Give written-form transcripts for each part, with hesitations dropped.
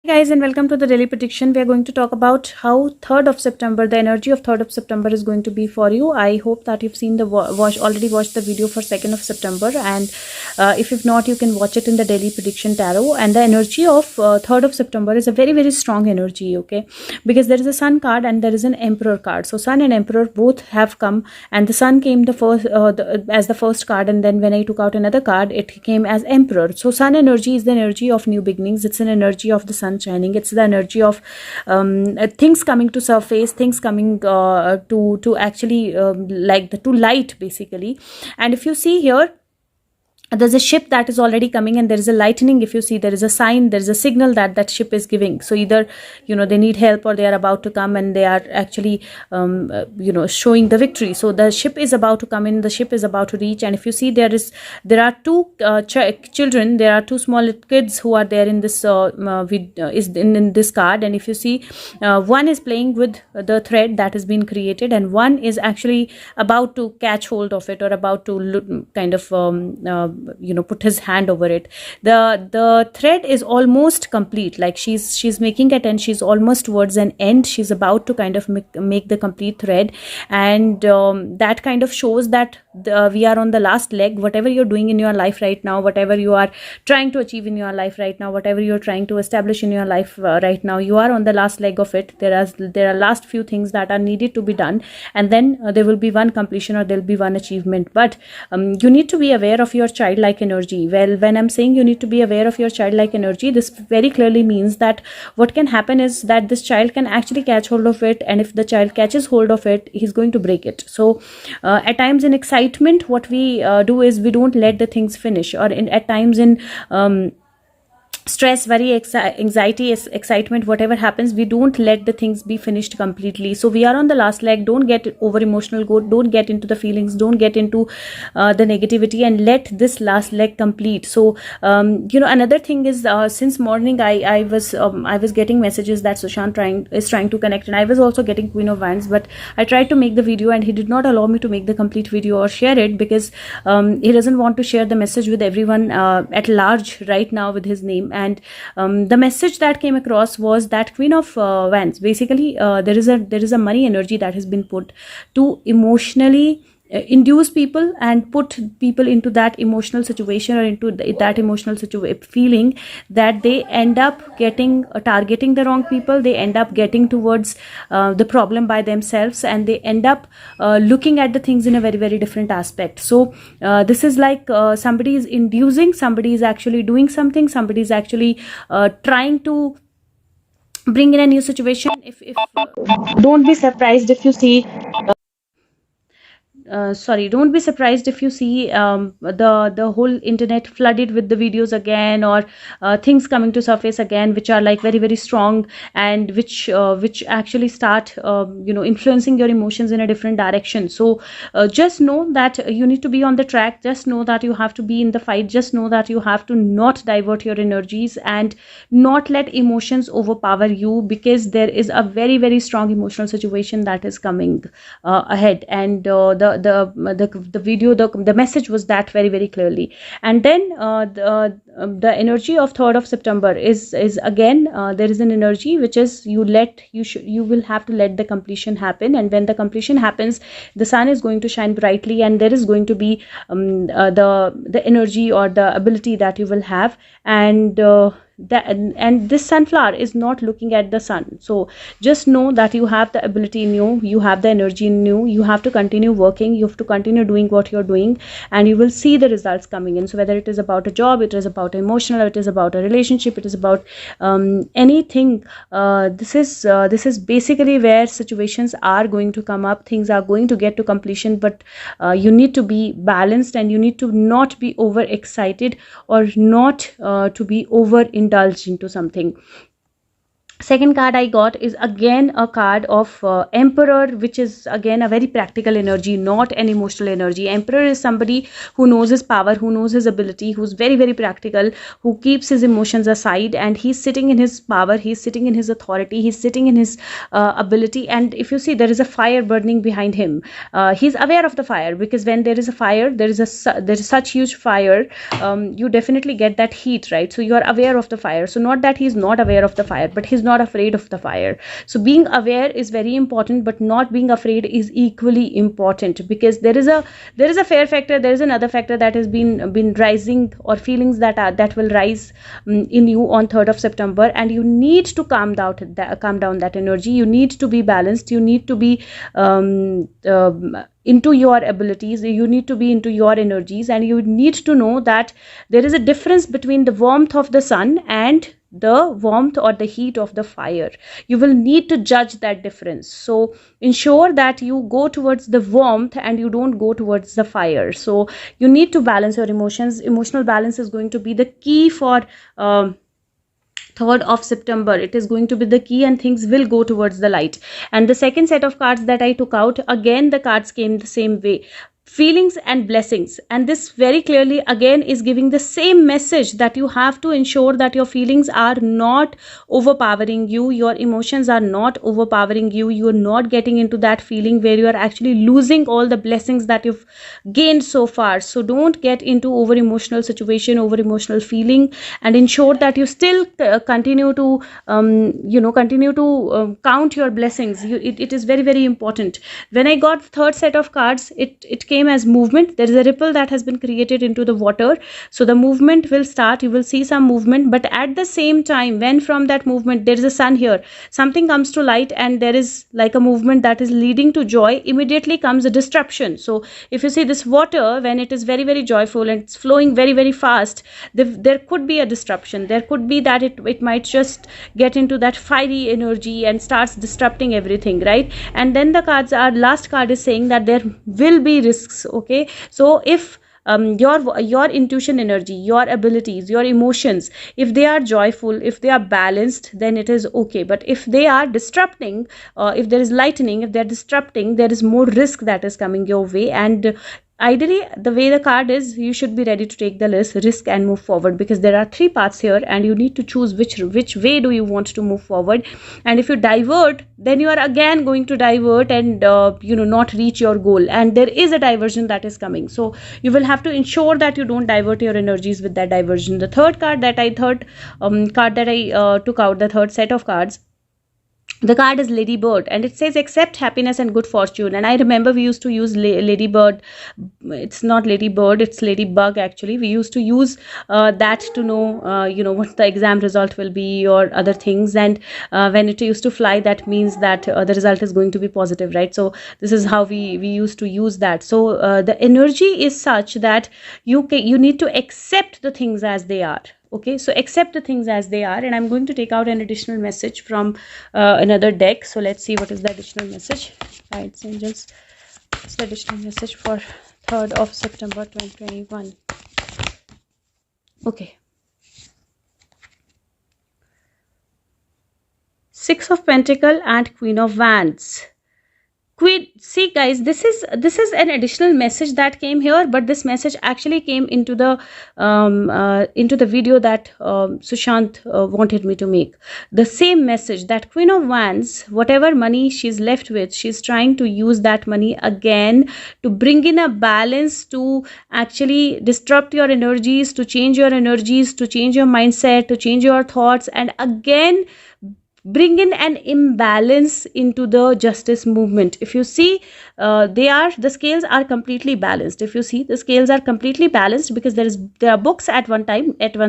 Hey guys, and welcome to the daily prediction. We are going to talk about how 3rd of September, the energy of 3rd of September is going to be for you. I hope that you've seen the already watched the video for 2nd of September, and if you've not, you can watch it in the daily prediction tarot. And the energy of 3rd of September is a very strong energy, okay, because there is a sun card and there is an emperor card. So sun and emperor both have come, and the sun came the first as the first card, and then when I took out another card, it came as emperor. So sun energy is the energy of new beginnings. It's an energy of the sun shining. It's the energy of things coming to surface, things coming to actually to light basically. And if you see here, there's a ship that is already coming, and there is a lightning. If you see, there is a sign, there is a signal that that ship is giving. So either they need help, or they are about to come, and they are actually showing the victory. So the ship is about to come in, the ship is about to reach. And if you see, there are two children, there are two small kids who are there in this in this card. And if you see, one is playing with the thread that has been created, and one is actually about to catch hold of it, or about to kind of put his hand over it. The thread is almost complete, like she's making it, and she's almost towards an end. She's about to kind of make the complete thread, and that kind of shows that we are on the last leg. Whatever you're doing in your life right now, whatever you are trying to achieve in your life right now, whatever you're trying to establish in your life right now, you are on the last leg of it. There are last few things that are needed to be done, and then there will be one completion, or there will be one achievement. But you need to be aware of your childlike energy. Well, when I'm saying you need to be aware of your childlike energy, this very clearly means that what can happen is that this child can actually catch hold of it, and if the child catches hold of it, he's going to break it. So at times in excitement, what we do is we don't let the things finish, or at times in stress, very anxiety, excitement, whatever happens, we don't let the things be finished completely. So we are on the last leg. Don't get over emotional, don't get into the feelings, don't get into the negativity, and let this last leg complete. So another thing is, since morning I was getting messages that Sushant is trying to connect, and I was also getting Queen of Wands, but I tried to make the video, and he did not allow me to make the complete video or share it, because he doesn't want to share the message with everyone at large right now with his name. And the message that came across was that Queen of Wands, basically there is a money energy that has been put to emotionally induce people and put people into that emotional situation, or into that emotional feeling, that they end up getting targeting the wrong people. They end up getting towards the problem by themselves, and they end up looking at the things in a very different aspect. So this is like somebody is inducing, somebody is actually doing something, somebody is actually trying to bring in a new situation. If don't be surprised if you see don't be surprised if you see the whole internet flooded with the videos again, or things coming to surface again, which are like very strong, and which actually start influencing your emotions in a different direction. So just know that you need to be on the track. Just know that you have to be in the fight. Just know that you have to not divert your energies, and not let emotions overpower you, because there is a very strong emotional situation that is coming ahead. And the video, the message was that very clearly. And then the energy of 3rd of September is again, there is an energy which is you will have to let the completion happen. And when the completion happens, the sun is going to shine brightly, and there is going to be the energy or the ability that you will have. And and this sunflower is not looking at the sun. So just know that you have the ability in you, you have the energy in you. You have to continue working, you have to continue doing what you're doing, and you will see the results coming in. So whether it is about a job, it is about emotional, or it is about a relationship, it is about anything, this is basically where situations are going to come up. Things are going to get to completion, but you need to be balanced, and you need to not be over excited, or not to be over indulged into something. Second card I got is again a card of Emperor, which is again a very practical energy, not an emotional energy. Emperor is somebody who knows his power, who knows his ability, who's very, very practical, who keeps his emotions aside, and he's sitting in his power, he's sitting in his authority, he's sitting in his ability. And if you see, there is a fire burning behind him. He's aware of the fire, because when there is a fire, there is such huge fire, you definitely get that heat, right? So you are aware of the fire. So not that he's not aware of the fire, but he's not afraid of the fire. So being aware is very important, but not being afraid is equally important, because there is a fear factor, there is another factor that has been rising, or feelings that will rise in you on 3rd of September, and you need to calm down that energy. You need to be balanced, you need to be into your abilities, you need to be into your energies, and you need to know that there is a difference between the warmth of the sun and the warmth or the heat of the fire. You will need to judge that difference. So ensure that you go towards the warmth and you don't go towards the fire. So you need to balance your emotions. Emotional balance is going to be the key for 3rd of September. It is going to be the key, and things will go towards the light. And the second set of cards that I took out, again the cards came the same way: feelings and blessings. And this very clearly again is giving the same message, that you have to ensure that your feelings are not overpowering you, your emotions are not overpowering you, you are not getting into that feeling where you are actually losing all the blessings that you've gained so far. So don't get into over emotional situation, over emotional feeling, and ensure that you still continue to count your blessings. It is very, very important. When I got third set of cards, it came as movement. There is a ripple that has been created into the water, so the movement will start. You will see some movement, but at the same time, when from that movement, there is a sun here, something comes to light, and there is like a movement that is leading to joy, immediately comes a disruption. So if you see this water, when it is very, very joyful and it's flowing very, very fast, there could be a disruption. There could be that it might just get into that fiery energy and starts disrupting everything, right? And then the last card is saying that there will be risks. Okay, so if your intuition energy, your abilities, your emotions, if they are joyful, if they are balanced, then it is okay. But if they are disrupting, if there is lightning, if they are disrupting, there is more risk that is coming your way. And ideally, the way the card is, you should be ready to take the risk and move forward, because there are three paths here, and you need to choose which way do you want to move forward. And if you divert, then you are again going to divert and not reach your goal, and there is a diversion that is coming. So you will have to ensure that you don't divert your energies with that diversion. The third card that I took out, the third set of cards, the card is Ladybird, and it says accept happiness and good fortune. And I remember we used to use Ladybird. It's not Ladybird, it's Ladybug actually. We used to use that to know what the exam result will be or other things. And when it used to fly, that means that the result is going to be positive, right? So this is how we used to use that. So the energy is such that you need to accept the things as they are. Okay, so accept the things as they are. And I'm going to take out an additional message from another deck. So let's see what is the additional message. Guides, angels, what's the additional message for 3rd of September 2021? Okay, 6 of Pentacles and Queen of Wands. See guys, this is an additional message that came here, but this message actually came into the video that Sushant wanted me to make. The same message, that Queen of Wands, whatever money she's left with, she's trying to use that money again to bring in a balance, to actually disrupt your energies, to change your energies, to change your mindset, to change your thoughts, and again bring in an imbalance into the justice movement. If you see, the scales are completely balanced. If you see, the scales are completely balanced, because there are books at one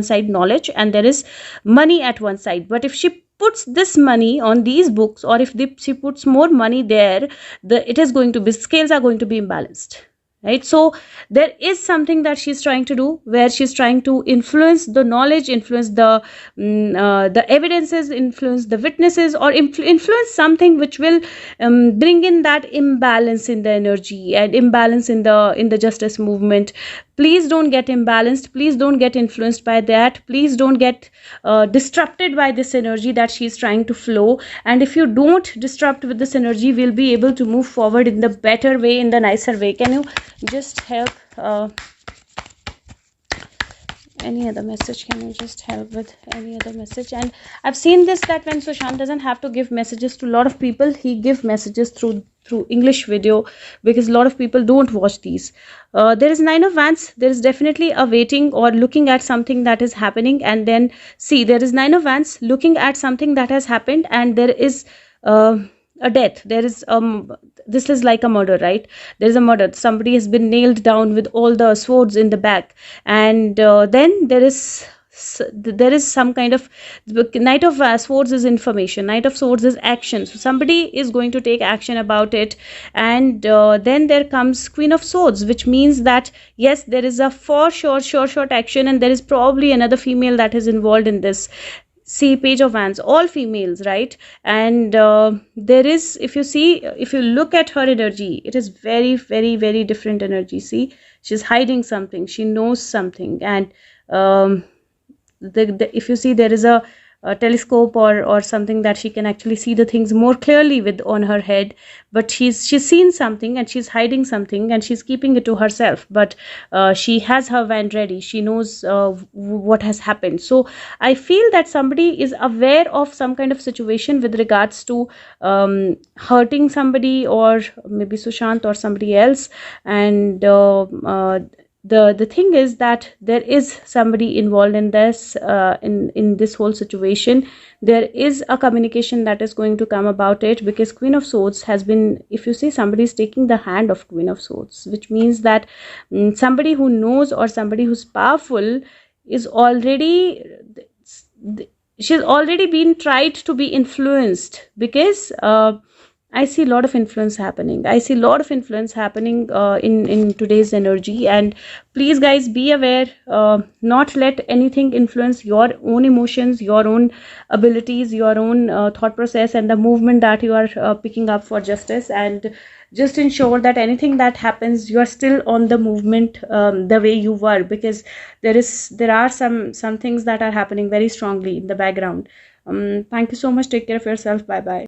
side, knowledge, and there is money at one side. But if she puts this money on these books, or if she puts more money there, scales are going to be imbalanced. Right? So there is something that she's trying to do, where she's trying to influence the knowledge, influence the evidences, influence the witnesses, or influence something which will bring in that imbalance in the energy and imbalance in the justice movement. please don't get imbalanced, please don't get influenced by that, please don't get disrupted by this energy that she's trying to flow. And if you don't disrupt with this energy, we'll be able to move forward in the better way, in the nicer way. Can you just help any other message? Can you just help with any other message? And I've seen this, that when Sushant doesn't have to give messages to a lot of people, he give messages through English video, because a lot of people don't watch these. There is Nine of Wands. There is definitely a waiting or looking at something that is happening, and then see, there is Nine of Wands looking at something that has happened, and there is a death. There is this is like a murder, right? There is a murder. Somebody has been nailed down with all the swords in the back, and then there is some kind of, Knight of Swords is information, Knight of Swords is action. So somebody is going to take action about it. And then there comes Queen of Swords, which means that yes, there is a for sure short action, and there is probably another female that is involved in this. See, Page of Wands, all females, right? And there is, if you look at her energy, it is very, very, very different energy. See, she's hiding something, she knows something. And if you see, there is a telescope or something that she can actually see the things more clearly with on her head, but she's seen something, and she's hiding something, and she's keeping it to herself. But she has her wand ready, she knows what has happened. So I feel that somebody is aware of some kind of situation with regards to hurting somebody, or maybe Sushant or somebody else. And the thing is that there is somebody involved in this, in this whole situation. There is a communication that is going to come about it, because Queen of Swords has been, if you see, somebody is taking the hand of Queen of Swords, which means that somebody who knows, or somebody who's powerful, is already, she's already been tried to be influenced, because I see a lot of influence happening. I see a lot of influence happening in today's energy. And please, guys, be aware. Not let anything influence your own emotions, your own abilities, your own thought process, and the movement that you are picking up for justice. And just ensure that anything that happens, you are still on the movement the way you were, because there are some things that are happening very strongly in the background. Thank you so much. Take care of yourself. Bye bye.